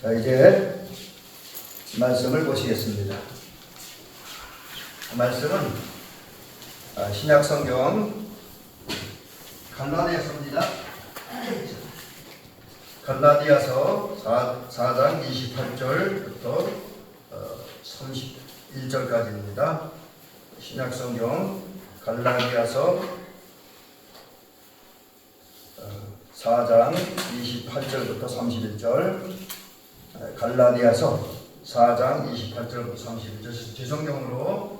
자, 이제 말씀을 보시겠습니다. 말씀은 신약성경 갈라디아서입니다. 갈라디아서 4장 28절부터 31절까지입니다. 신약성경 갈라디아서 4장 28절부터 31절, 갈라디아서 4장 28절부터 31절, 제 성경으로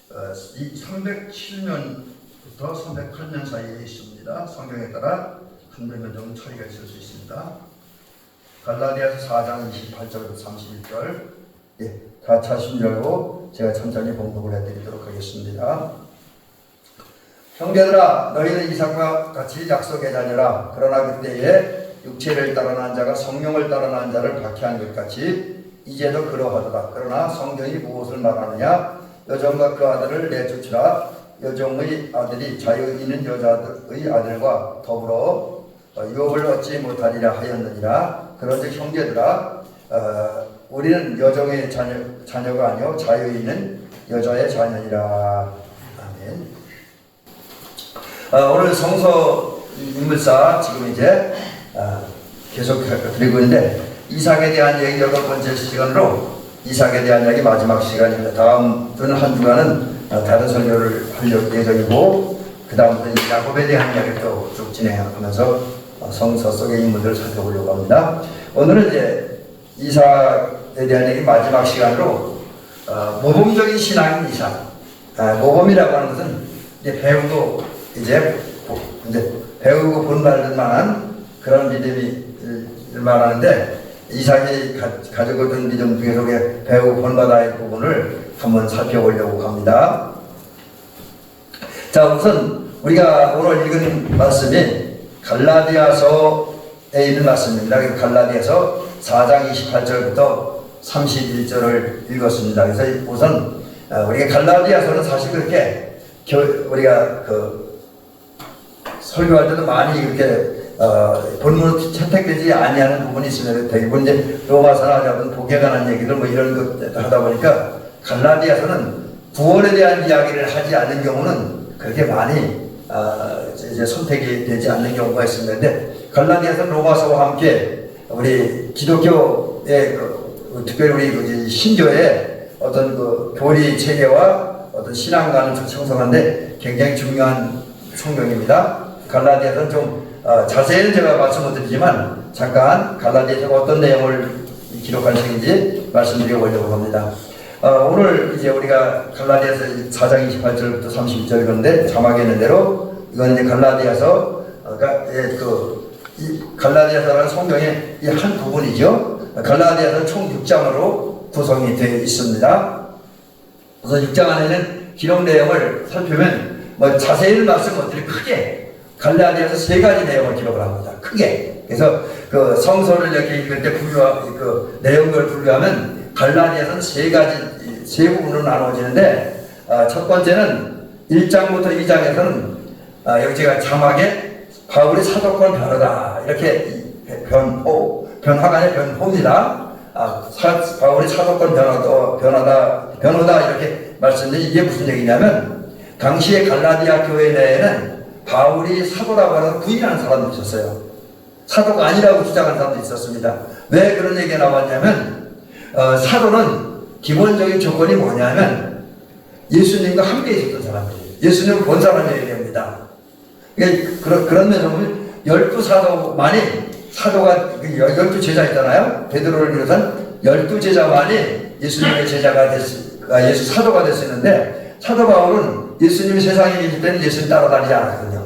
307년부터 308년 사이에 있습니다. 성경에 따라 한되면 좀 차이가 있을 수 있습니다. 갈라디아서 4장 28절부터 31절, 다 찾으신 줄 알고 제가 천천히 봉독을 해드리도록 하겠습니다. 형제들아, 너희는 이삭과 같이 약속의 자녀라. 그러나 그때에 육체를 따라 난 자가 성령을 따라 난 자를 박해한 것 같이 이제도 그러하도다. 그러나 성경이 무엇을 말하느냐? 여종과 그 아들을 내쫓으라. 여종의 아들이 자유 있는 여자의 아들과 더불어 유업을 얻지 못하리라 하였느니라. 그런즉 형제들아, 우리는 여종의 자녀가 아니요 자유 있는 여자의 자녀니라. 아멘. 오늘 성서 인물사 지금 이제 계속 드리고 있는데, 이삭에 대한 얘기 8번째 시간으로 이삭에 대한 이야기 마지막 시간입니다. 다음 한 주간은 다른 설교를 할 예정이고, 그 다음부터 야곱에 대한 이야기를 또 쭉 진행하면서 성서 속의 인물들을 살펴보려고 합니다. 오늘은 이제 이삭에 대한 얘기 마지막 시간으로 모범적인 신앙인 이삭. 모범이라고 하는 것은 이제 배우고 본받을 만한 그런 믿음이 말하는데, 이삭이 가지고 있던 믿음 중에서 배우고 본받아야 할 부분을 한번 살펴보려고 합니다. 자, 우선 우리가 오늘 읽은 말씀이 갈라디아서에 있는 말씀입니다. 갈라디아서 4장 28절부터 31절을 읽었습니다. 그래서 우선 우리가 갈라디아서는 사실 그렇게 우리가 설교할 때도 많이 이렇게 본문으로 채택되지 아니하는 부분이 있으면 대부분 이제 로마서나 어떤 복에 관한 얘기들 뭐 이런 것 하다 보니까 갈라디아서는 구원에 대한 이야기를 하지 않는 경우는 그렇게 많이 이제 선택이 되지 않는 경우가 있습니다. 갈라디아서는 로마서와 함께 우리 기독교의 특별히 우리 신교의 어떤 교리 체계와 어떤 신앙관을 형성하는데 굉장히 중요한 성경입니다. 갈라디아서는 좀 자세히는 제가 말씀 못 드리지만 잠깐 갈라디아서가 어떤 내용을 기록한 책인지 말씀드려 보려고 합니다. 오늘 이제 우리가 갈라디아서 4장 28절부터 32절 그런데 자막에 있는 대로 이건 이제 갈라디아서 갈라디아서라는 성경의 이 한 부분이죠. 갈라디아서는 총 6장으로 구성이 되어 있습니다. 그래서 6장 안에는 기록 내용을 살피면 자세히는 말씀 못 드리고 크게 갈라디아서 3가지 내용을 기록을 합니다. 크게. 그래서 성서를 이렇게 읽을 때 내용을 분류하면 갈라디아서는 3 부분으로 나눠지는데, 첫 번째는 1장부터 2장에서는 여기 제가 자막에 바울의 사도권 변호다 이렇게 변화가 아니라 변호입니다. 바울의 사도권 변호다 이렇게 말씀드린 이게 무슨 얘기냐면, 당시에 갈라디아 교회 내에는 바울이 사도라고 하는 부인하는 사람도 있었어요. 사도가 아니라고 주장하는 사람도 있었습니다. 왜 그런 얘기가 나왔냐면, 사도는 기본적인 조건이 뭐냐면 예수님과 함께 있었던 사람들이에요. 예수님을 본 사람이어야 됩니다. 그런 면에서 보면 12사도만이 사도가 12제자 있잖아요. 베드로를 비롯한 12제자만이 예수님의 예수 사도가 됐었는데, 사도 바울은 예수님이 세상에 계실 때는 예수님 따라다니지 않았거든요.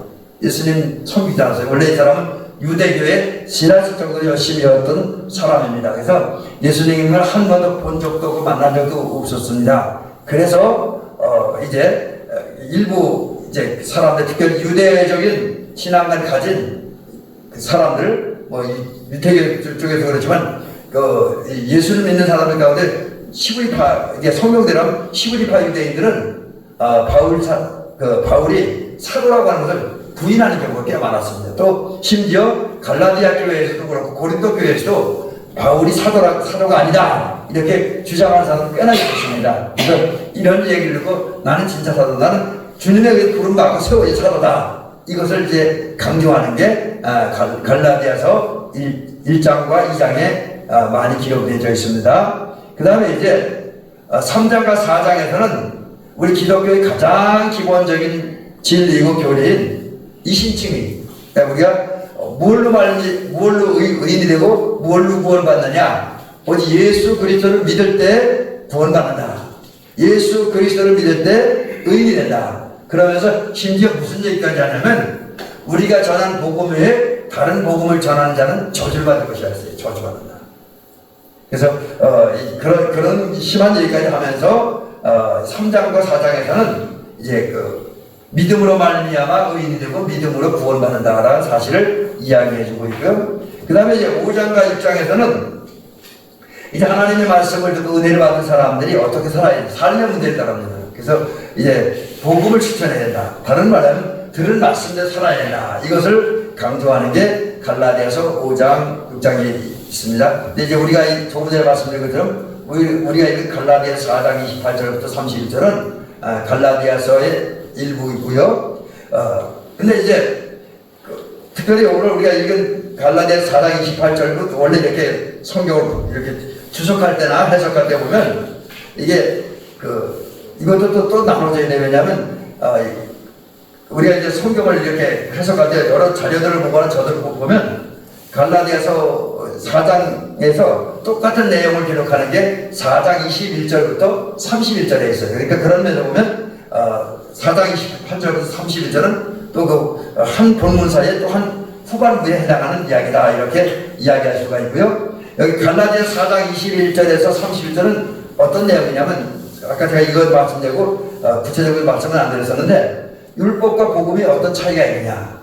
예수님 섬기지 않았어요. 원래 이 사람은 유대교에 지나칠 정도로 열심히 했던 사람입니다. 그래서 예수님을 한 번도 본 적도 없고 만난 적도 없었습니다. 그래서 이제 일부 이제 사람들, 특별히 유대적인 신앙을 가진 사람들, 유태교 쪽에서 그렇지만 예수를 믿는 사람들 가운데 시브리파, 이게 성경대로 시브리파 유대인들은 바울이 사도라고 하는 것을 부인하는 경우가 꽤 많았습니다. 또 심지어 갈라디아 교회에서도 그렇고 고린도 교회에서도 바울이 사도가 아니다 이렇게 주장하는 사람도 꽤나 있었습니다. 그래서 이런 얘기를 듣고 나는 진짜 사도, 나는 주님의 부름받고 세워진 사도다, 이것을 이제 강조하는 게 갈라디아서 1장과 2장에 많이 기록되어 있습니다. 그 다음에 이제 3장과 4장에서는 우리 기독교의 가장 기본적인 진리이고 교리인 이신칭의, 그러니까 우리가 무엇로 의인이 되고 무엇로 구원받느냐, 오직 예수 그리스도를 믿을 때 구원받는다, 예수 그리스도를 믿을 때 의인이 된다. 그러면서 심지어 무슨 얘기까지 하냐면 우리가 전한 복음 외에 다른 복음을 전하는 자는 저주를 받을 것이라 했어요. 저주받는다. 그래서 그런 심한 얘기까지 하면서 3장과 4장에서는 이제 믿음으로 말미암아 의인이 되고 믿음으로 구원받는다라는 사실을 이야기해주고 있고요. 그 다음에 이제 5장과 6장에서는 이제 하나님의 말씀을 듣고 은혜를 받은 사람들이 어떻게 살아야 돼, 삶의 문제를 따릅니다. 그래서 이제 복음을 실천해야 된다. 다른 말하면 들은 말씀대로 살아야 된다. 이것을 강조하는 게 갈라디아서 5장, 6장에 있습니다. 근데 이제 우리가 조금 전에 말씀드린 것처럼 우리가 읽은 갈라디아서 4장 28절부터 31절은 갈라디아서의 일부이고요. 근데 이제 특별히 오늘 우리가 읽은 갈라디아서 4장 28절도 원래 이렇게 성경을 이렇게 주석할 때나 해석할 때 보면 이게 이것도 또 나눠져야 돼. 왜냐하면 우리가 이제 성경을 이렇게 해석할 때 여러 자료들을 보거나 저들을 보면 갈라디아서 4장에서 똑같은 내용을 기록하는 게 4장 21절부터 31절에 있어요. 그러니까 그런 면에서 보면 4장 28절부터 31절은 또 한 본문 사이에 또 한 후반부에 해당하는 이야기다, 이렇게 이야기할 수가 있고요. 여기 갈라디아서 4장 21절에서 31절은 어떤 내용이냐면, 아까 제가 이거 말씀드리고 구체적으로 말씀은 안 드렸었는데, 율법과 복음이 어떤 차이가 있느냐,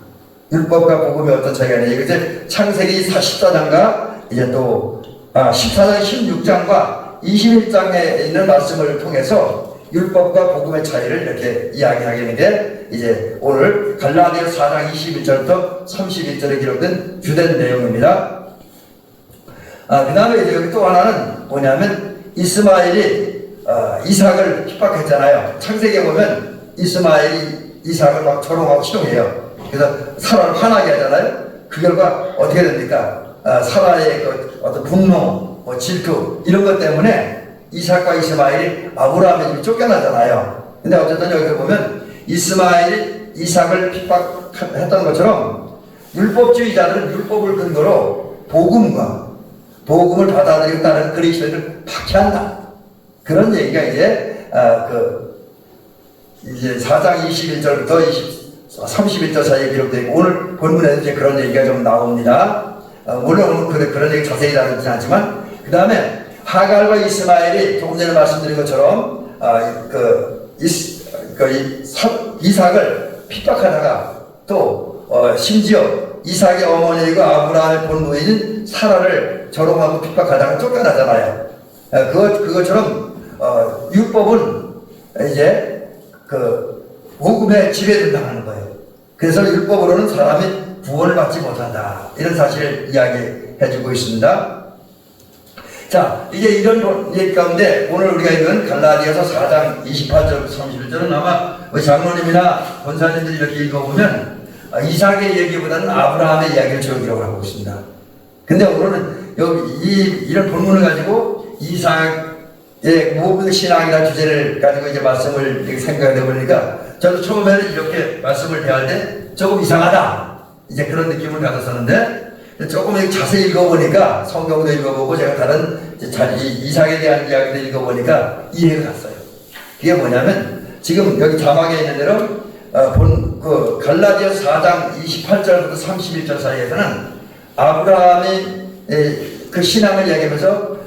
율법과 복음이 어떤 차이가 있느냐, 이제 창세기 14장과 이제 또 14장 16장과 21장에 있는 말씀을 통해서 율법과 복음의 차이를 이렇게 이야기하게 되는 게 이제 오늘 갈라디아서 4장 21절부터 31절에 기록된 주된 내용입니다. 그 다음에 이제 여기 또 하나는 뭐냐면, 이스마엘이 이삭을 핍박했잖아요. 창세기에 보면 이스마엘이 이삭을 막 조롱하고 희롱해요. 그래서 사라를 화나게 하잖아요. 그 결과 어떻게 됩니까? 사라의 어떤 분노, 질투 이런 것 때문에 이삭과 이스마엘이 아브라함의 집에 쫓겨나잖아요. 근데 어쨌든 여기 보면 이스마엘이 이삭을 핍박했던 것처럼 율법주의자들은 율법을 근거로 복음을 받아들이겠다는 그리스도인을 박해한다. 그런 얘기가 이제 4장 21절부터 31절 사이에 기록되어 있고, 오늘 본문에도 이제 그런 얘기가 좀 나옵니다. 물론 오늘 그런 얘기 자세히 다루지는 않지만, 그 다음에 하갈과 이스마엘이 조금 전에 말씀드린 것처럼 이삭을 핍박하다가 또 심지어 이삭의 어머니이고 아브라함의 본부인 사라를 조롱하고 핍박하다가 쫓겨나잖아요. 그것처럼 율법은 이제 복음에 지배된다는 거예요. 그래서 율법으로는 사람이 구원을 받지 못한다, 이런 사실을 이야기해주고 있습니다. 자, 이제 이런 얘기 가운데 오늘 우리가 읽은 갈라디아서 4장 28절 31절은 아마 우리 장로님이나 권사님들이 이렇게 읽어보면 이삭의 얘기보다는 아브라함의 이야기를 주로 기록을 하고 있습니다. 근데 오늘은 여기 이런 본문을 가지고 이삭의 무엇보다 신앙이라는 주제를 가지고 이제 말씀을 이렇게 생각해 보니까, 저도 처음에는 이렇게 말씀을 대할 때 조금 이상하다, 이제 그런 느낌을 가졌었는데, 조금 자세히 읽어보니까, 성경도 읽어보고 제가 다른 이삭에 대한 이야기도 읽어보니까 이해가 갔어요. 그게 뭐냐면, 지금 여기 자막에 있는 대로 갈라디아서 4장 28절부터 31절 사이에서는 아브라함이 그 신앙을 이야기하면서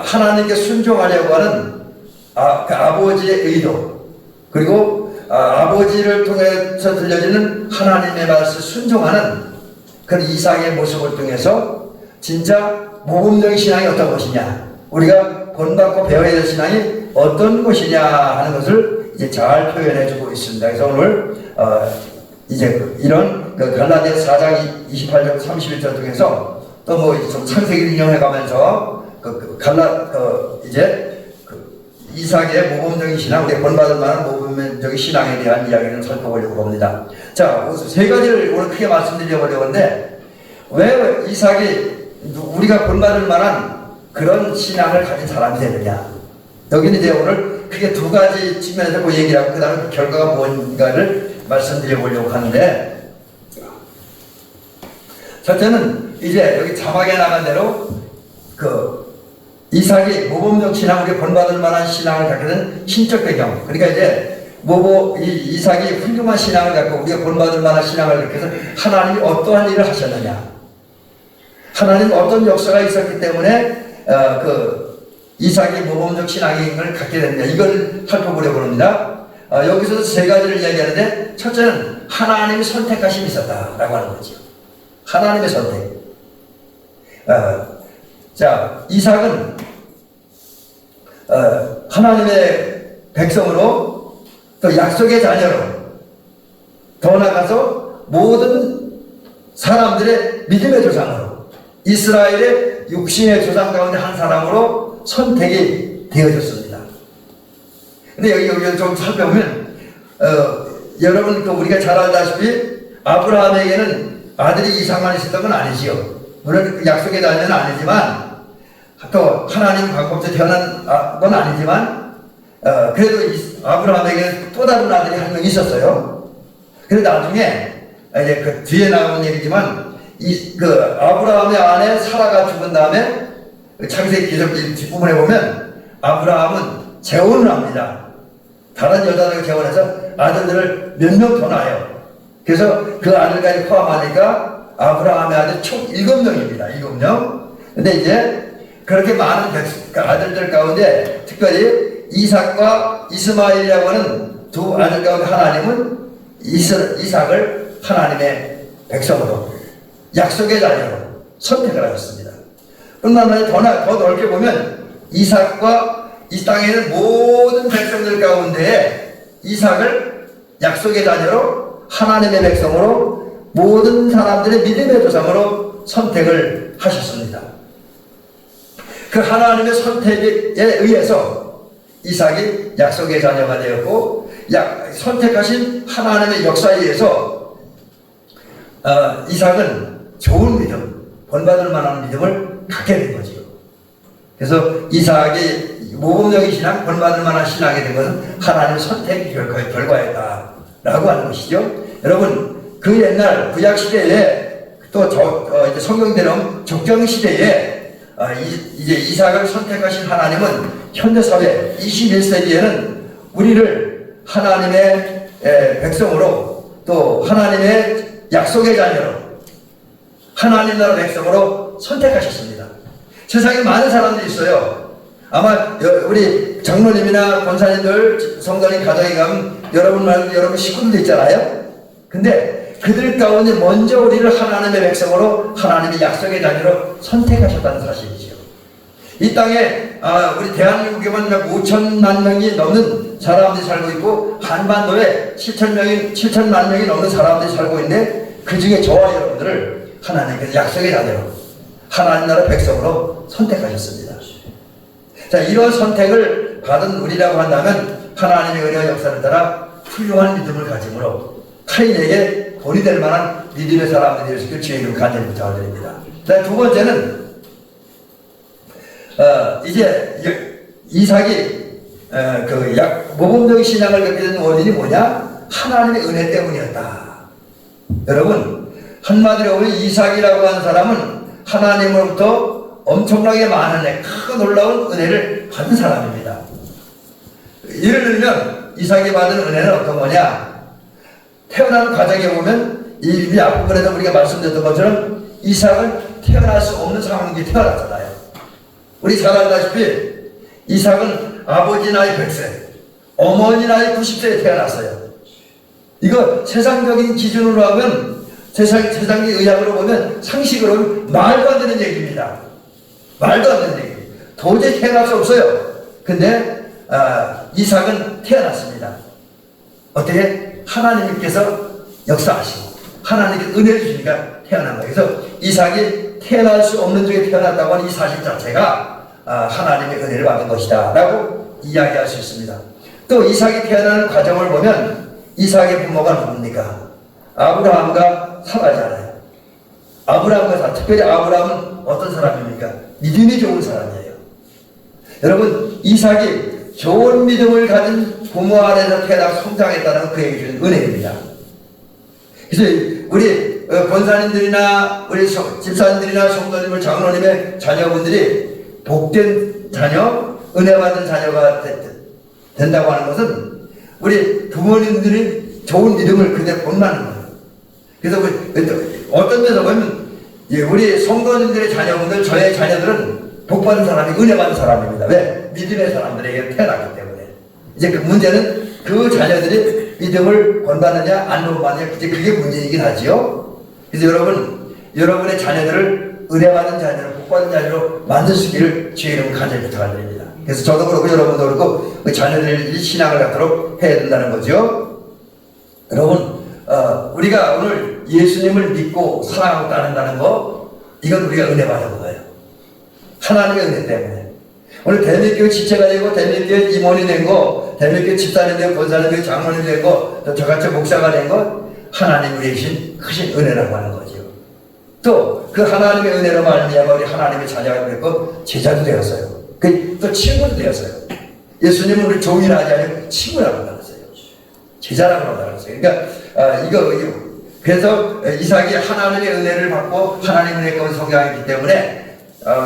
하나님께 순종하려고 하는 그 아버지의 의도, 그리고 아버지를 통해서 들려지는 하나님의 말씀을 순종하는 그런 이삭의 모습을 통해서 진짜 모범적인 신앙이 어떤 것이냐, 우리가 본받고 배워야 될 신앙이 어떤 것이냐 하는 것을 이제 잘 표현해 주고 있습니다. 그래서 오늘 이제 이런 갈라디아 4장 28절 31절 중에서 또 뭐 창세기를 인용해 가면서 이제 이삭의 모범적인 신앙, 우리가 본받을 만한 모범적인 신앙에 대한 이야기를 살펴보려고 합니다. 자, 세 가지를 오늘 크게 말씀드리려고 하는데, 왜 이삭이 우리가 본받을 만한 그런 신앙을 가진 사람이 되느냐. 여기는 이제 오늘 크게 두 가지 측면에서 그 얘기를 하고, 그 다음에 결과가 뭔가를 말씀드려 보려고 하는데, 첫째는 이제 여기 자막에 나간 대로 이삭이 모범적 신앙, 우리 본받을 만한 신앙을 갖게 된 신적 배경. 그러니까 이제 이삭이 훌륭한 신앙을 갖고 우리가 본받을 만한 신앙을 갖게 해서 하나님이 어떠한 일을 하셨느냐. 하나님 어떤 역사가 있었기 때문에 이삭이 모범적 신앙을 갖게 됐느냐. 이걸 살펴보려고 합니다. 여기서 세 가지를 이야기하는데, 첫째는 하나님의 선택하심이 있었다라고 하는 거죠. 하나님의 선택. 자, 이삭은 하나님의 백성으로 또 약속의 자녀로 더 나아가서 모든 사람들의 믿음의 조상으로 이스라엘의 육신의 조상 가운데 한 사람으로 선택이 되어졌습니다. 근데 여기 좀 살펴보면 여러분 우리가 잘 알다시피 아브라함에게는 아들이 이삭만 있었던 건 아니지요. 물론 약속의 자녀는 아니지만 또 하나님 방법대로 태어난 건 아니지만 그래도 아브라함에게 또 다른 아들이 한 명 있었어요. 그래서 나중에 이제 그 뒤에 나오는 얘기지만 아브라함의 아내 사라가 죽은 다음에 창세기 기록 뒷부분에 보면 아브라함은 재혼을 합니다. 다른 여자들과 재혼해서 아들들을 몇 명 더 낳아요. 그래서 그 아들까지 포함하니까 아브라함의 아들 총 7명입니다. 7명. 근데 이제 그렇게 많은 아들들 가운데 특별히 이삭과 이스마엘이라고 하는 두 아들 가운데 하나님은 이삭을 하나님의 백성으로 약속의 자녀로 선택을 하셨습니다. 뿐만 아니라 더 넓게 보면 이삭과 이 땅에 있는 모든 백성들 가운데 이삭을 약속의 자녀로 하나님의 백성으로 모든 사람들의 믿음의 조상으로 선택을 하셨습니다. 그 하나님의 선택에 의해서 이삭이 약속의 자녀가 되었고, 선택하신 하나님의 역사에 의해서 이삭은 좋은 믿음, 본받을 만한 믿음을 갖게 된 거지요. 그래서 이삭이 모범적인 신앙, 본받을 만한 신앙이 된 것은 하나님의 선택의 결과였다라고 하는 것이죠. 여러분, 그 옛날 구약 시대에 또 이제 성경대로 적정 시대에 이제 이삭을 선택하신 하나님은 현대사회 21세기에는 우리를 하나님의 백성으로 또 하나님의 약속의 자녀로 하나님 나라 백성으로 선택하셨습니다. 세상에 많은 사람들이 있어요. 아마 우리 장로님이나 권사님들 성도님 가정에 가면 여러분 말고 여러분 식구들도 있잖아요. 근데 그들 가운데 먼저 우리를 하나님의 백성으로 하나님의 약속의 자녀로 선택하셨다는 사실이죠. 이 땅에 우리 대한민국에만 5천만 명이 넘는 사람들이 살고 있고 한반도에 7천만 명이 넘는 사람들이 살고 있는데 그 중에 저와 여러분들을 하나님께서 약속의 자녀로 하나님 나라 백성으로 선택하셨습니다. 자, 이런 선택을 받은 우리라고 한다면 하나님의 은혜와 역사를 따라 훌륭한 믿음을 가짐으로 타인에게 본이 될 만한 믿음의 사람들이 될 수 있게 주의 이름 간절히 부탁드립니다. 자, 두 번째는 이제 이삭이 모범적인 신앙을 갖게 된 원인이 뭐냐? 하나님의 은혜 때문이었다. 여러분, 한마디로 보면 이삭이라고 하는 사람은 하나님으로부터 엄청나게 많은 크고 놀라운 은혜를 받은 사람입니다. 예를 들면 이삭이 받은 은혜는 어떤 거냐? 태어나는 과정에 보면 이 앞부분에서 우리가 말씀드렸던 것처럼 이삭은 태어날 수 없는 상황이 태어났잖아요. 우리 잘 알다시피 이삭은 아버지 나이 100세, 어머니 나이 90세에 태어났어요. 이거 세상적인 기준으로 하면 세상의 의학으로 보면 상식으로 말도 안 되는 얘기입니다. 말도 안 되는 얘기. 도저히 태어날 수 없어요. 근데 이삭은 태어났습니다. 어떻게? 하나님께서 역사하시고 하나님께 은혜를 주니까 태어난 거예요. 그래서 이삭이 태어날 수 없는 중에 태어났다고 하는 이 사실 자체가 하나님의 은혜를 받은 것이다 라고 이야기할 수 있습니다. 또 이삭이 태어나는 과정을 보면 이삭의 부모가 누굽니까? 아브라함과 사라잖아요. 아브라함과 사라, 특별히 아브라함은 어떤 사람입니까? 믿음이 좋은 사람이에요. 여러분, 이삭이 좋은 믿음을 가진 부모 안에서 태어나 성장했다는 그에게 주는 은혜입니다. 그래서 우리 권사님들이나 우리 집사님들이나 성도님들, 장로님의 자녀분들이 복된 자녀, 은혜받은 자녀가 된다고 하는 것은 우리 부모님들이 좋은 믿음을 그대로 본다는 거예요. 그래서 어떤 면에서 보면 우리 성도님들의 자녀분들, 저의 자녀들은 복받은 사람이 은혜받은 사람입니다. 왜? 믿음의 사람들에게 태어났기 때문에. 이제 그 문제는 그 자녀들이 믿음을 본받느냐 안 본받느냐, 이제 그게 문제이긴 하지요. 그래서 여러분의 자녀들을 은혜받은 자녀로, 복받은 자녀로 만드시기를 주의 이름 간절히 부탁드립니다. 그래서 저도 그렇고 여러분도 그렇고 그 자녀들이 신앙을 갖도록 해야 된다는 거죠. 여러분, 우리가 오늘 예수님을 믿고 사랑하고 따른다는 거, 이건 우리가 은혜 받은 거예요. 하나님의 은혜 때문에. 오늘 대밀교회 지체가 되고 대밀교회 임원이 된 거, 대밀교회 집사님 되고 권사님 되고 장로님 된 거, 저같이 목사가 된 거, 하나님 우리에게 주신 크신 은혜라고 하는 거죠. 또 그 하나님의 은혜로 말미암아 우리 하나님의 자녀가 되고 제자도 되었어요. 또 친구도 되었어요. 예수님은 우리 종이라 하지 않고 친구라고 말했어요. 제자라고 말했어요. 그러니까 그래서 이삭이 하나님의 은혜를 받고 하나님의 은혜 가운데 성장했기 때문에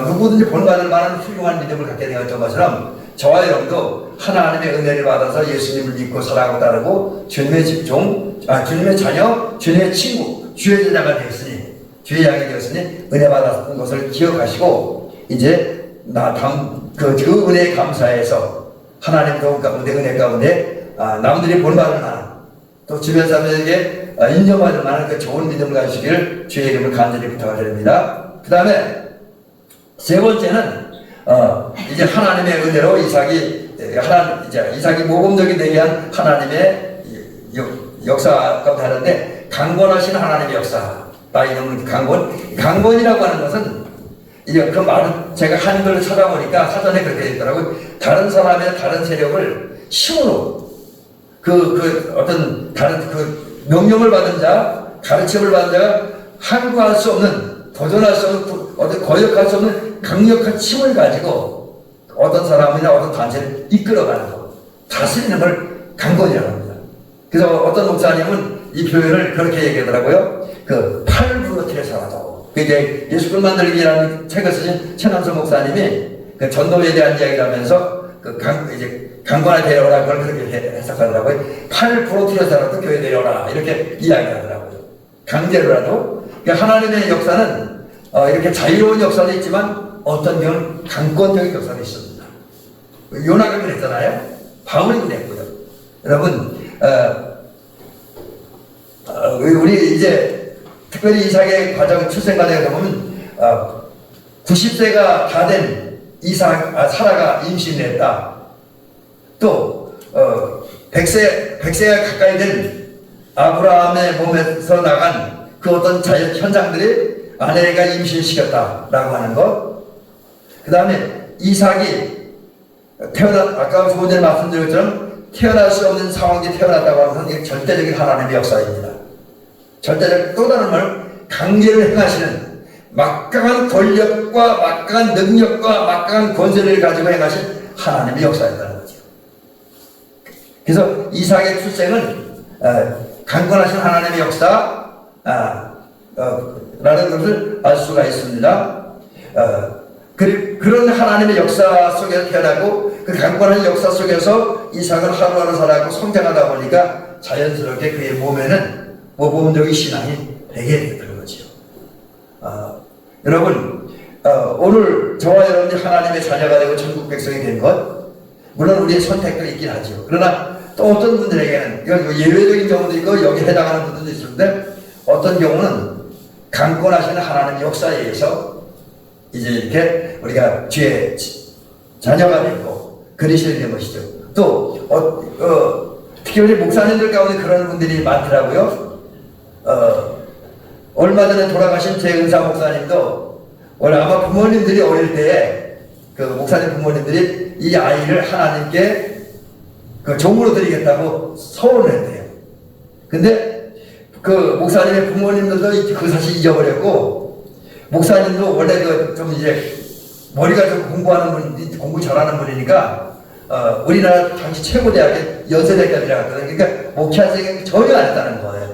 누구든지 본받을 만한 훌륭한 믿음을 갖게 되었던 것처럼 저와 여러분도 하나님의 은혜를 받아서 예수님을 믿고 사랑하고 따르고 주님의 주님의 자녀, 주님의 친구, 주의 제자가 되었으니, 주의 양이 되었으니 은혜 받았던 것을 기억하시고 이제 그 은혜에 감사해서 하나님 도움 가운데, 은혜 가운데 남들이 본받을 만한, 또 주변 사람에게 인정받을 만한 그 좋은 믿음을 가지시기를 주의 이름을 간절히 부탁을 드립니다. 그 다음에 세 번째는 이제 하나님의 은혜로 이삭이 모범적이 되게 한 하나님의 역사가 다른데, 강권하신 하나님의 역사. 나 이름은 강권이라고 하는 것은 이제 그 말은 제가 한글로 찾아보니까 사전에 그렇게 되어 있더라고요. 다른 사람의 다른 세력을 힘으로 어떤 다른 명령을 받은 자, 가르침을 받은 자가 항거할 수 없는, 도전할 수 없는, 거역할 수 없는 강력한 힘을 가지고 어떤 사람이나 어떤 단체를 이끌어가는 것, 다스리는 걸 강권이라고 합니다. 그래서 어떤 목사님은 이 표현을 그렇게 얘기하더라고요. 팔 부러뜨려서라도. 이제 예수를 만들기라는 책을 쓰신 최남선 목사님이 전도에 대한 이야기를 하면서 강권에 데려오라, 그걸 그렇게 해석하더라고요. 팔 부러뜨려서라도 교회 데려오라, 이렇게 이야기하더라고요. 강제로라도. 그러니까 하나님의 역사는 이렇게 자유로운 역사도 있지만 어떤 경우는 강권적인 역사도 있습니다. 요나가 그랬잖아요. 바울이 그랬고요. 여러분, 우리 이제 특별히 이삭의 출생 과정에 보면 90세가 다 된 사라가 임신을 했다. 또 100세가 가까이 된 아브라함의 몸에서 나간 그 어떤 자연 현상들이 아내가 임신시켰다라고 하는 것. 그 다음에 이삭이 아까 조금 전에 말씀드린 것처럼 태어날 수 없는 상황에 태어났다고 하는 것은 이게 절대적인 하나님의 역사입니다. 절대적, 또 다른 말, 강제를 행하시는 막강한 권력과 막강한 능력과 막강한 권세를 가지고 행하신 하나님의 역사였다는 거죠. 그래서 이삭의 출생은 강권하신 하나님의 역사 라는 것을 알 수가 있습니다. 그런 하나님의 역사 속에서 태어나고 그 강권한 역사 속에서 이삭은 하루하루 살아가고 성장하다 보니까 자연스럽게 그의 몸에는 모범적인 신앙이 되게 되는 거죠. 여러분, 오늘 저와 여러분이 하나님의 자녀가 되고 천국 백성이 된 것, 물론 우리의 선택도 있긴 하죠. 그러나 또 어떤 분들에게는, 예외적인 경우도 있고 여기 해당하는 분들도 있는데, 어떤 경우는 강권하시는 하나님의 역사에 의해서 이제 이렇게 우리가 주의 자녀가 되고 그리시게 된 것이죠. 또 특히 우리 목사님들 가운데 그런 분들이 많더라고요. 얼마 전에 돌아가신 최은사 목사님도 원래 아마 부모님들이 어릴 때에 그 목사님 부모님들이 이 아이를 하나님께 그 종으로 드리겠다고 서원을 했대요. 근데 그 목사님의 부모님들도 그 사실 잊어버렸고, 목사님도 원래 그 좀 이제 머리가 좀 공부하는 분, 공부 잘하는 분이니까 우리나라 당시 최고 대학의 연세대까지라 갔거든요. 그러니까 목회할 생각이 전혀 안 했다는 거예요.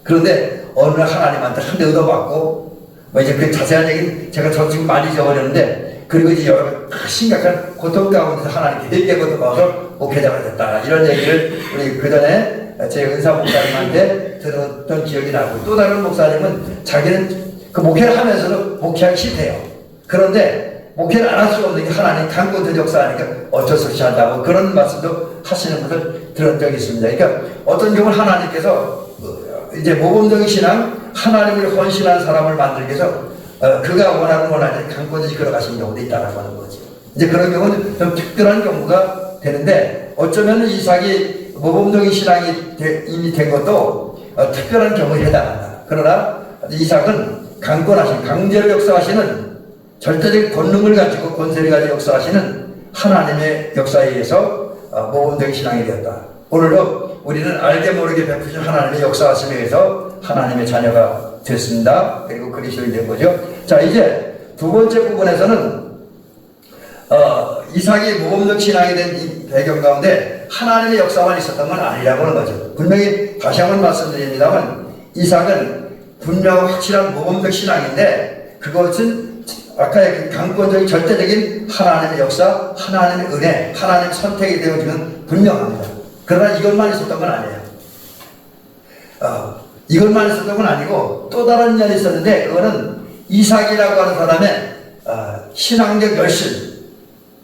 그런데 어느 날 하나님한테 한 대 얻어맞고, 뭐 이제 그 자세한 얘기는 제가 지금 많이 잊어버렸는데, 그리고 이제 여러 심각한 고통 가운데서 하나님께 넷개 얻어맞아서 목회자가 됐다, 이런 얘기를 우리 그 전에 제 은사 목사님한테 들었던 기억이 나고, 또 다른 목사님은 자기는 그 목회를 하면서도 목회하기 싫대요. 그런데 목회를 안 할 수 없는 게 하나님 강권적 역사하니까 어쩔 수 없이 한다고 그런 말씀도 하시는 분을 들은 적이 있습니다. 그러니까 어떤 경우는 하나님께서 이제 모범적인 신앙, 하나님을 헌신한 사람을 만들기 위해서 그가 원하는 원하지 강권적이 걸어가시는 경우도 있다라고 하는 거죠. 이제 그런 경우는 좀 특별한 경우가 되는데, 어쩌면 이삭이 모범적인 신앙이 이미 된 것도 특별한 경우에 해당한다. 그러나 이삭은 강권하신, 강제로 역사하시는, 절대적인 권능을 가지고 권세를 가지고 역사하시는 하나님의 역사에 의해서 모범적인 신앙이 되었다. 오늘도 우리는 알게 모르게 베푸신 하나님의 역사하심에 의해서 하나님의 자녀가 됐습니다. 그리고 그리스도인이 된 거죠. 자, 이제 두 번째 부분에서는 이삭이 모범적 신앙이 된 이 배경 가운데 하나님의 역사만 있었던 건 아니라고 하는 거죠. 분명히 다시 한번 말씀드립니다만, 이삭은 분명 확실한 모범적 신앙인데, 그것은 아까의 그 강권적인 절대적인 하나님의 역사, 하나님의 은혜, 하나님의 선택이 되어지는 분명합니다. 그러나 이것만 있었던 건 아니에요. 이것만 있었던 건 아니고 또 다른 면이 있었는데, 그거는 이삭이라고 하는 사람의 신앙적 열심,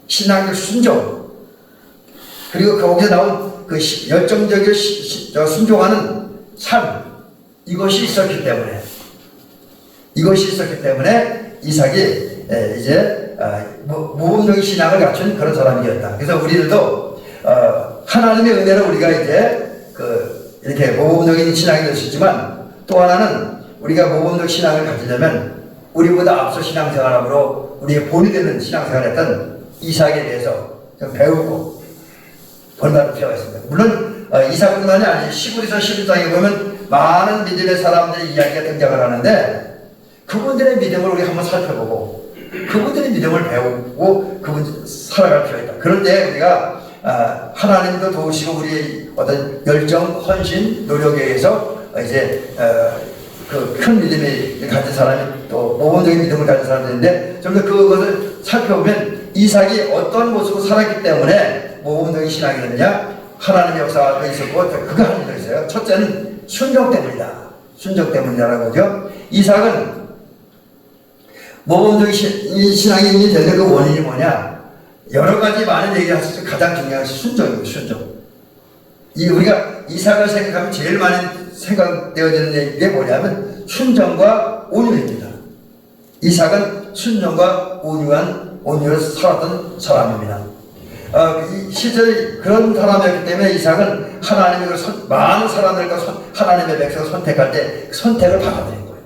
신앙적 순종, 그리고 거기서 나온 그 열정적인 순종하는 삶, 이것이 있었기 때문에 이삭이 이제 모범적인 신앙을 갖춘 그런 사람이었다. 그래서 우리들도 하나님의 은혜로 우리가 이제 이렇게 모범적인 신앙이 될 수 있지만, 또 하나는 우리가 모범적 신앙을 가지려면 우리보다 앞서 신앙생활함으로 우리의 본이 되는 신앙생활을 했던 이삭에 대해서 좀 배우고 본받을 필요가 있습니다. 물론 이삭뿐만이 아니고 시브리서 11장에 보면 많은 믿음의 사람들의 이야기가 등장을 하는데, 그분들의 믿음을 우리 한번 살펴보고 그분들의 믿음을 배우고 그분 살아갈 필요가 있다. 그럴 때 우리가 하나님도 도우시고 우리의 어떤 열정, 헌신, 노력에 의해서 이제 그 큰 믿음을 가진 사람이 또 모범적인 믿음을 가진 사람들인데, 좀 더 그것을 살펴보면 이삭이 어떤 모습으로 살았기 때문에 모범적인 신앙이 됐느냐, 하나님의 역사가 있었고 그가 한 일도 있어요. 첫째는 순종 때문이다. 순종 때문이라는 거죠. 이삭은 모범적인 신앙이 되는 그 원인이 뭐냐? 여러 가지 많은 얘기를 하실 때 가장 중요한 것이 순종입니다. 순종. 우리가 이삭을 생각하면 제일 많이 생각되어지는 게 뭐냐면 순종과 온유입니다. 이삭은 순종과 온유를 살았던 사람입니다. 실제로 그런 사람이었기 때문에 이삭은 하나님의 많은 사람들과 하나님의 백성을 선택할 때 선택을 받아들인 거예요.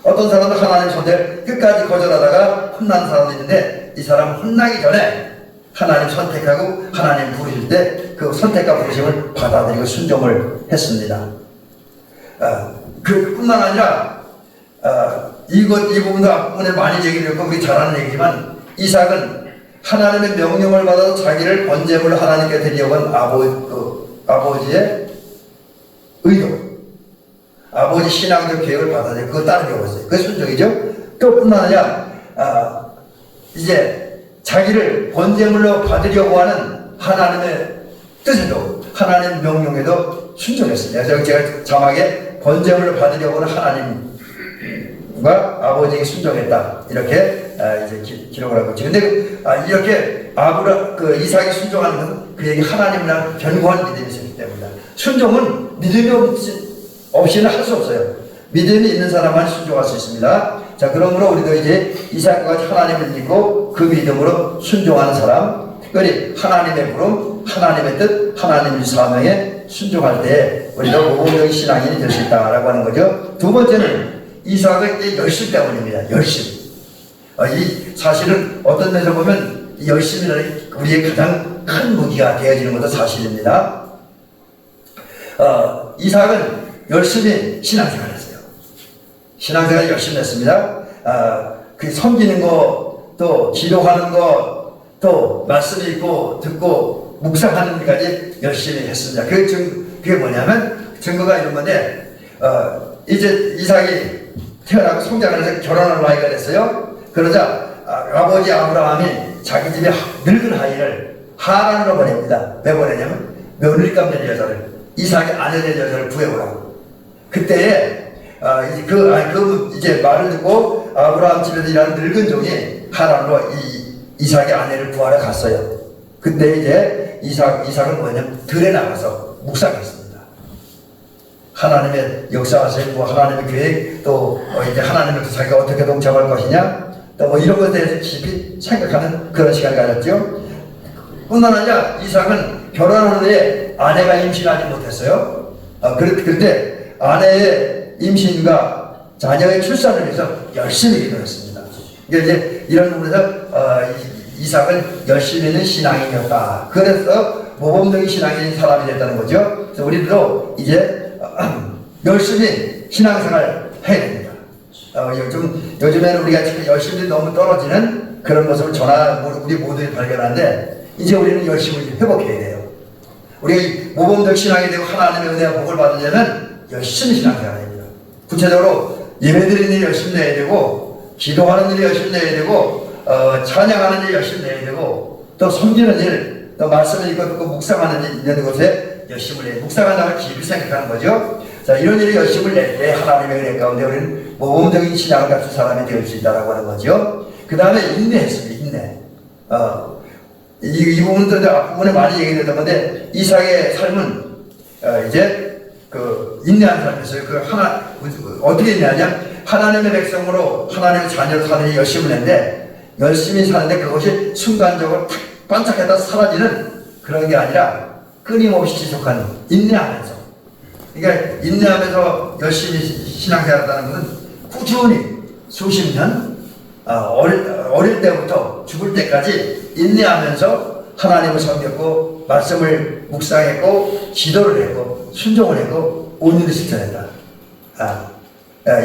어떤 사람은 하나님 선택을 끝까지 거절하다가 혼난 사람도 있는데, 이 사람은 혼나기 전에 하나님 선택하고 하나님 부르실 때 그 선택과 부르심을 받아들이고 순종을 했습니다. 그뿐만 아니라 이 부분도 앞부분에 많이 얘기를 했고 우리 잘 아는 얘기지만, 이삭은 하나님의 명령을 받아서 자기를 번제물로 하나님께 드리려고 한 아버지의 의도, 아버지 신앙적 계획을 받아들이고 그거 따르려고 했어요. 그게 순종이죠. 또 뿐만 아니라 이제 자기를 번제물로 받으려고 하는 하나님의 뜻에도, 하나님 명령에도 순종했습니다. 그래서 제가 자막에 번제물로 받으려고 하는 하나님과 아버지에게 순종했다, 이렇게 이제 기록을 하고 있죠. 근데 이렇게 이삭이 순종하는 것은 그에게 하나님이랑 견고한 믿음이 있었기 때문이다. 순종은 믿음이 없이는 할 수 없어요. 믿음이 있는 사람만 순종할 수 있습니다. 자, 그러므로 우리도 이제 이삭과 같이 하나님을 믿고 그 믿음으로 순종하는 사람, 특별히 하나님의 부름, 하나님의 뜻, 하나님의 사명에 순종할 때 우리도 모범적인 신앙인이 될 수 있다라고 하는 거죠. 두 번째는 이삭의 열심 때문입니다. 열심. 이 사실은 어떤 데서 보면 이 열심이라는 우리의 가장 큰 무기가 되어지는 것도 사실입니다. 이삭은 열심히 신앙생활을 했어요. 신앙생활을 열심히 했습니다. 그 섬기는 거, 또 기도하는 거, 또 말씀 읽고 듣고 묵상하는 데까지 열심히 했습니다. 그게 뭐냐면 증거가 이런 건데, 이제 이삭이 태어나고 성장을 해서 결혼할 나이가 됐어요. 그러자 아버지 아브라함이 자기 집에 늙은 아이를 하란으로 보냅니다. 왜 보내냐면 며느리감 된 여자를, 이삭의 아내 된 여자를 구해오라고. 그때에 이제 말을 듣고 아브라함 집에서 일하는 늙은 종이 하란으로 이삭의 아내를 구하러 갔어요. 그때 이제 이삭은 뭐냐면 들에 나가서 묵상했습니다. 하나님의 역사하시고 하나님의 계획, 또 이제 하나님을 자기가 어떻게 동참할 것이냐, 또 뭐 이런 것에 대해서 깊이 생각하는 그런 시간을 가졌죠. 뿐만 아니라 이삭은 결혼한 후에 아내가 임신하지 못했어요. 그때 아내의 임신과 자녀의 출산을 위해서 열심히 기도했습니다. 그러니까 이제 이런 부분에서 이삭은 열심히 있는 신앙인이었다. 그래서 모범적인 신앙인 사람이 됐다는 거죠. 그래서 우리도 이제 열심히 신앙생활을 해야 됩니다. 요즘에는 우리가 지금 열심히 너무 떨어지는 그런 모습을 우리 모두에 발견하는데, 이제 우리는 열심히 회복해야 돼요. 우리가 모범적 신앙이 되고 하나님의 은혜와 복을 받으려면 열심히 신앙생활해야 됩니다. 구체적으로 예배드리는 일 열심히 내야 되고, 기도하는 일 열심히 내야 되고, 찬양하는 일 열심히 내야 되고, 또 섬기는 일, 또 말씀을 읽고 듣고 묵상하는 일, 이런 것에 열심을 내야 돼요. 묵상한다는 깊이 생각하는 거죠. 자, 이런 일에 열심을 낼 때 하나님의 은혜 가운데 우리는 모범적인 신앙을 갖춘 사람이 될 수 있다고 하는 거죠. 그 다음에 인내했습니다. 인내. 이 부분도 앞부분에 많이 얘기되던 건데, 이삭의 삶은 이제 인내한 삶이었어요. 어떻게 인내하냐? 하나님의 백성으로 하나님의 자녀로 사는 데 열심을 냈는데, 열심히 사는데 그것이 순간적으로 탁 반짝했다 사라지는 그런 게 아니라 끊임없이 지속하는, 인내하면서. 그러니까 인내하면서 열심히 신앙생활한다는 것은 꾸준히 수십 년, 어릴 때부터 죽을 때까지 인내하면서 하나님을 섬겼고, 말씀을 묵상했고, 기도를 했고, 순종을 했고, 온유를 실천했다.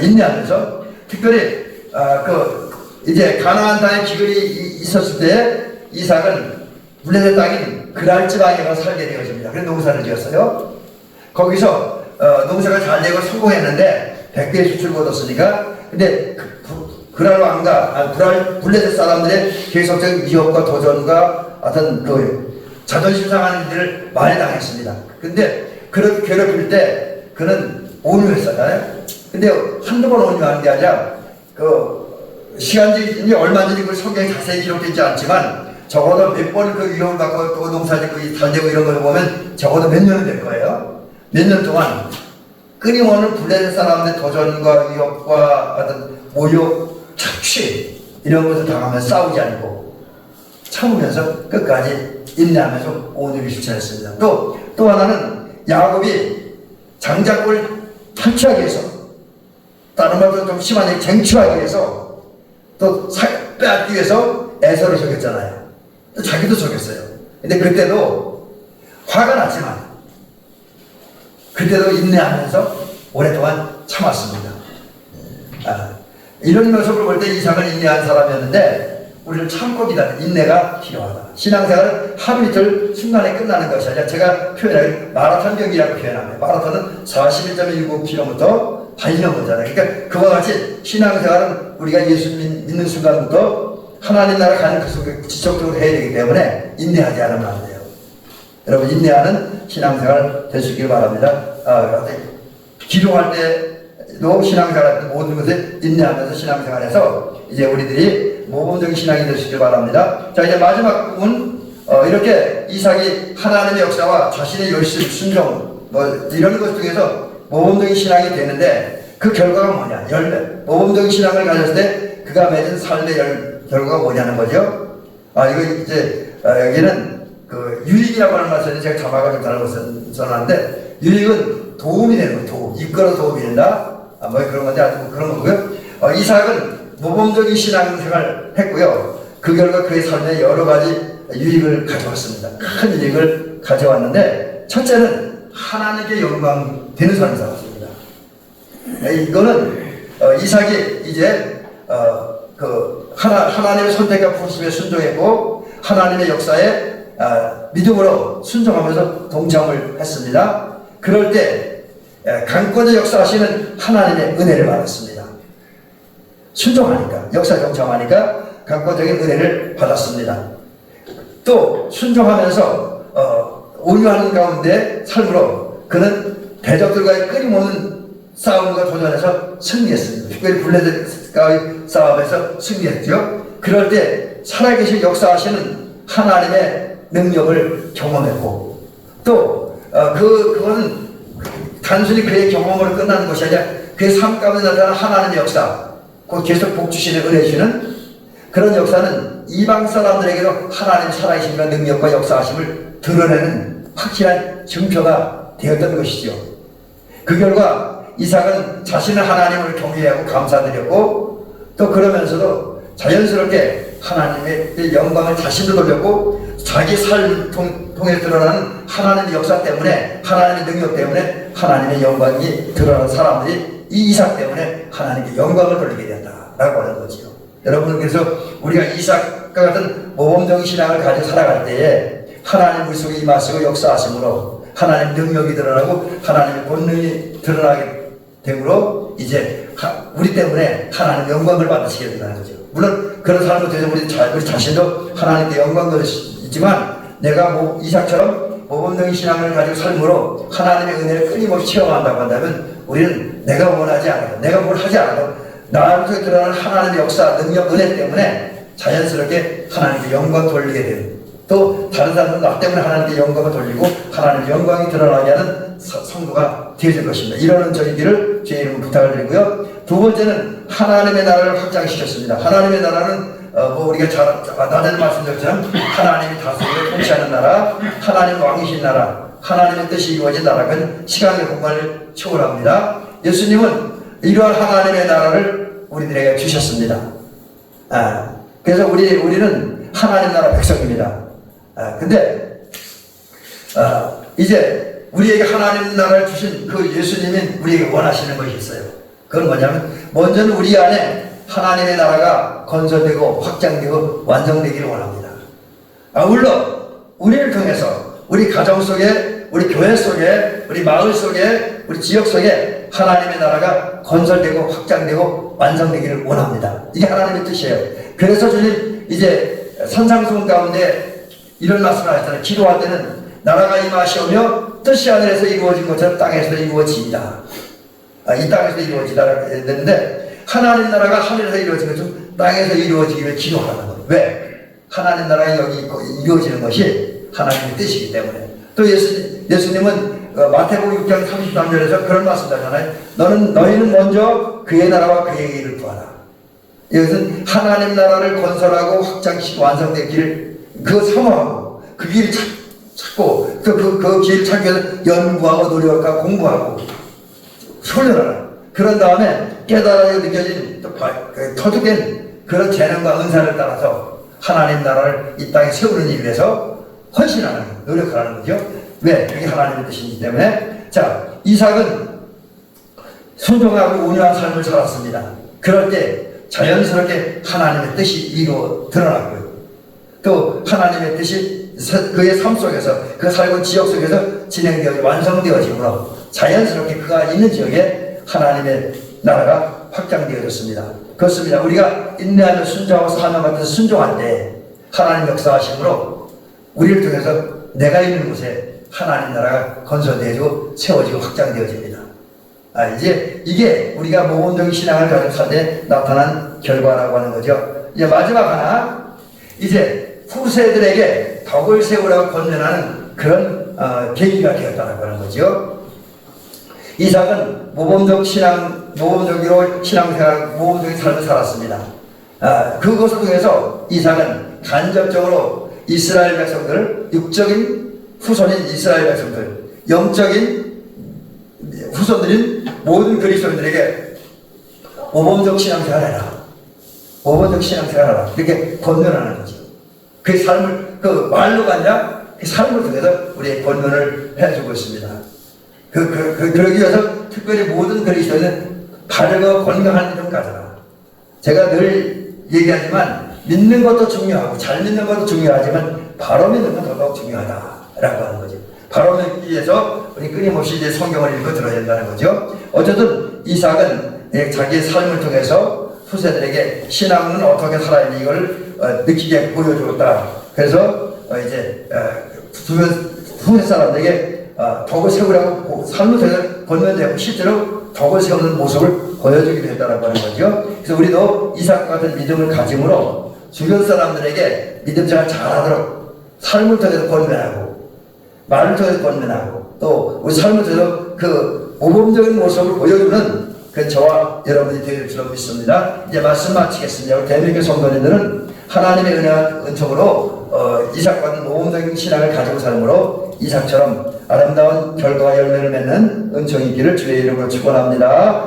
인내하면서, 특별히 이제 가나안 땅에 기근이 있었을 때 이삭은 블레셋 땅인 그랄 지방에 가서 살게 되어집니다. 그래서 농사를 지었어요. 거기서 농사가 잘 되고 성공했는데 100배의 수출을 얻었으니까, 근데 그랄 왕과 블레셋 사람들의 계속적인 위협과 도전과 어떤 자존심 상하는 일을 많이 당했습니다. 근데 그렇게 괴롭힐 때 그는 온유했잖아요. 근데 한두 번 온유하는 게 아니라 시간이 얼마든지 그 성경에 자세히 기록되지 않지만 적어도 몇 번 위협을 받고 또 농사 짓고 잘 되고 이런 걸 보면 적어도 몇 년은 될 거예요. 몇 년 동안 끊임없는 블레셋 사람들의 도전과 위협과 어떤 모욕, 착취 이런 것을 당하면서 싸우지 않고 참으면서 끝까지 인내하면서 온유를 실천했습니다. 또 하나는 야곱이 장자권을 탈취하기 위해서, 다른 말로 좀 심한 얘기 쟁취하기 위해서, 또 빼앗기 위해서 에서를 속였잖아요. 또 자기도 속였어요. 근데 그때도 화가 났지만 그때도 인내하면서 오랫동안 참았습니다. 이런 모습을 볼 때 이삭은 인내한 사람이었는데, 우리는 참고 기다리는 인내가 필요하다. 신앙생활은 하루 이틀 순간에 끝나는 것이 아니라 제가 표현하기 마라톤 경기라고 표현합니다. 마라톤은 41.19km 달리는 거잖아요. 그러니까 그와 같이 신앙생활은 우리가 예수 믿는 순간부터 하나님 나라 가는 그 속에 지속적으로 해야 되기 때문에 인내하지 않으면 안 돼요. 여러분, 인내하는 신앙생활 될 수 있길 바랍니다. 기도할 때도 신앙생활 모든 것을 인내하면서 신앙생활해서 이제 우리들이 모범적인 신앙이 될 수 있길 바랍니다. 자, 이제 마지막 부분, 이렇게 이삭이 하나님의 역사와 자신의 열심, 순종 이런 것 중에서 모범적인 신앙이 되는데, 그 결과가 뭐냐? 열매. 모범적인 신앙을 가졌을 때 그가 맺은 삶의 결과가 뭐냐는 거죠. 이거 이제 여기는 유익이라고 하는 말씀에 제가 자막을 좀 달고 써놨는데, 유익은 도움이 되는 거예요. 도움. 이끌어 도움이 된다. 뭐 그런 건데 아주 그런 거고요. 이삭은 모범적인 신앙생활을 했고요. 그 결과 그의 삶에 여러 가지 유익을 가져왔습니다. 큰 유익을 가져왔는데 첫째는 하나님께 영광 되는 삶을 살았습니다. 이거는 이삭이 이제 하나님의 선택과 부르심에 순종했고 하나님의 역사에 믿음으로 순종하면서 동참을 했습니다. 그럴 때 강권의 역사하시는 하나님의 은혜를 받았습니다. 순종하니까, 역사 동참하니까 강권적인 은혜를 받았습니다. 또 순종하면서 온유한 가운데 삶으로 그는 대적들과의 끊임없는 싸움과 도전에서 승리했습니다. 특별히 블레셋과의 싸움에서 승리했죠. 그럴 때 살아계신 역사하시는 하나님의 능력을 경험했고 또 그거는 단순히 그의 경험으로 끝나는 것이 아니라 그의 삶 가운데 나타나는 하나님의 역사, 곧 계속 복 주시는 은혜 주시는 그런 역사는 이방 사람들에게도 하나님의 살아계심과 능력과 역사하심을 드러내는 확실한 증표가 되었던 것이죠. 그 결과 이삭은 자신을 하나님을 경외하고 감사드렸고 또 그러면서도 자연스럽게 하나님의 영광을 자신도 돌렸고 자기 삶을 통해 드러나는 하나님의 역사 때문에 하나님의 능력 때문에 하나님의 영광이 드러나는 사람들이 이 이삭 때문에 하나님께 영광을 돌리게 된다라고 하는 거지요. 여러분, 그래서 우리가 이삭과 같은 모범적인 신앙을 가지고 살아갈 때에 하나님 우리 속에 임하시고 역사하심으로 하나님 능력이 드러나고 하나님의 본능이 드러나게 되므로 이제 우리 때문에 하나님 영광을 받으시게 된다는 거죠. 물론 그런 사람도 되서 우리 자신도 하나님께 영광 돌리지만 내가 이삭처럼 모범적인 신앙을 가지고 삶으로 하나님의 은혜를 끊임없이 체험한다고 한다면 우리는 내가 원하지 않아도 내가 뭘 하지 않아도 나한테 드러나는 하나님의 역사, 능력, 은혜 때문에 자연스럽게 하나님께 영광 돌리게 되는 또 다른 사람은 나 때문에 하나님께 영광을 돌리고 하나님의 영광이 드러나게 하는 성도가 되어질 것입니다. 이러는 저희들을 제 이름으로 부탁을 드리고요. 두 번째는 하나님의 나라를 확장시켰습니다. 하나님의 나라는 우리가 나는 말씀드렸지만 하나님이 다스리고 통치하는 나라, 하나님 왕이신 나라, 하나님의 뜻이 이루어진 나라는 시간과 공간을 초월합니다. 예수님은 이러한 하나님의 나라를 우리들에게 주셨습니다. 그래서 우리는 하나님 나라 백성입니다. 근데 이제 우리에게 하나님 나라를 주신 그 예수님이 우리에게 원하시는 것이 있어요. 그건 뭐냐면 먼저는 우리 안에 하나님의 나라가 건설되고 확장되고 완성되기를 원합니다. 물론 우리를 통해서 우리 가정 속에 우리 교회 속에 우리 마을 속에 우리 지역 속에 하나님의 나라가 건설되고 확장되고 완성되기를 원합니다. 이게 하나님의 뜻이에요. 그래서 주님 이제 산상수훈 가운데 이런 말씀을 하셨잖아요. 기도할 때는 나라가 임하시오며 뜻이 하늘에서 이루어진 것처럼 땅에서 이루어지이다. 이 땅에서 이루어지다 했는데 하나님 나라가 하늘에서 이루어진 것처럼 땅에서 이루어지기 위해 기도하는 거예요. 왜? 하나님 나라가 여기 이루어지는 것이 하나님의 뜻이기 때문에. 또 예수님은 마태복음 6장 33절에서 그런 말씀을 하잖아요. 너희는 먼저 그의 나라와 그의 일을 구하라. 이것은 하나님 나라를 건설하고 확장시키고 완성되기를 그거 사모하고 그 길을 찾고 그 길을 찾기 위해서 연구하고 노력하고 공부하고 훈련하라. 그런 다음에 깨달아 느껴진 터득된 그런 재능과 은사를 따라서 하나님 나라를 이 땅에 세우는 일을 위해서 헌신하는 노력하는 거죠. 왜? 그게 하나님의 뜻이기 때문에. 자, 이삭은 순종하고 온유한 삶을 살았습니다. 그럴 때 자연스럽게 하나님의 뜻이 드러났고요. 또 하나님의 뜻이 그의 삶 속에서 그 살고 지역 속에서 진행되어 완성되어지므로 자연스럽게 그가 있는 지역에 하나님의 나라가 확장되어졌습니다. 그렇습니다. 우리가 인내하며 순종하고 사명 같은 순종할 때 하나님 역사하심으로 우리를 통해서 내가 있는 곳에 하나님 나라가 건설되어지고 세워지고 확장되어집니다. 이제 이게 우리가 모범적인 신앙을 가지고 살 때 나타난 결과라고 하는 거죠. 이제 마지막 하나, 이제 후세들에게 덕을 세우라고 권면하는 그런 계기가 되었다고 하는 거죠. 이삭은 모범적으로 신앙생활, 모범적인 삶을 살았습니다. 그것을 통해서 이삭은 간접적으로 이스라엘 백성들, 육적인 후손인 이스라엘 백성들, 영적인 후손들인 모든 그리스도인들에게 모범적 신앙생활해라. 모범적 신앙생활하라. 이렇게 권면하는 거죠. 그 삶을, 그 말로가 아니라 그 삶을 통해서 우리의 권면을 해주고 있습니다. 그러기 위해서 특별히 모든 그리스도인은 바르고 건강한 믿음 가져라. 제가 늘 얘기하지만 믿는 것도 중요하고 잘 믿는 것도 중요하지만 바로 믿는 건 더더욱 중요하다라고 하는 거죠. 바로 믿기 위해서 우리 끊임없이 이제 성경을 읽고 들어야 된다는 거죠. 어쨌든 이삭은 자기의 삶을 통해서 후세들에게 신앙은 어떻게 살아야 하는 이걸 느끼게 보여주었다. 그래서 이제 후세 사람들에게 덕을 세우라고 삶을 통해서 권면되고 실제로 덕을 세우는 모습을 보여주기도 했다라고 하는 거죠. 그래서 우리도 이삭 같은 믿음을 가짐으로 주변 사람들에게 믿음 생활 잘하도록 삶을 통해서 권면하고 말을 통해서 권면하고 또 우리 삶을 통해서 그 모범적인 모습을 보여주는 그 저와 여러분이 되길 줄로 믿습니다. 이제 말씀 마치겠습니다. 우리 대한민국 성도님들은 하나님의 은혜와 은총으로 이삭 같은 모범적인 신앙을 가지고 삶으로 이삭처럼 아름다운 결과와 열매를 맺는 은총이 있기를 주의 이름으로 축원합니다.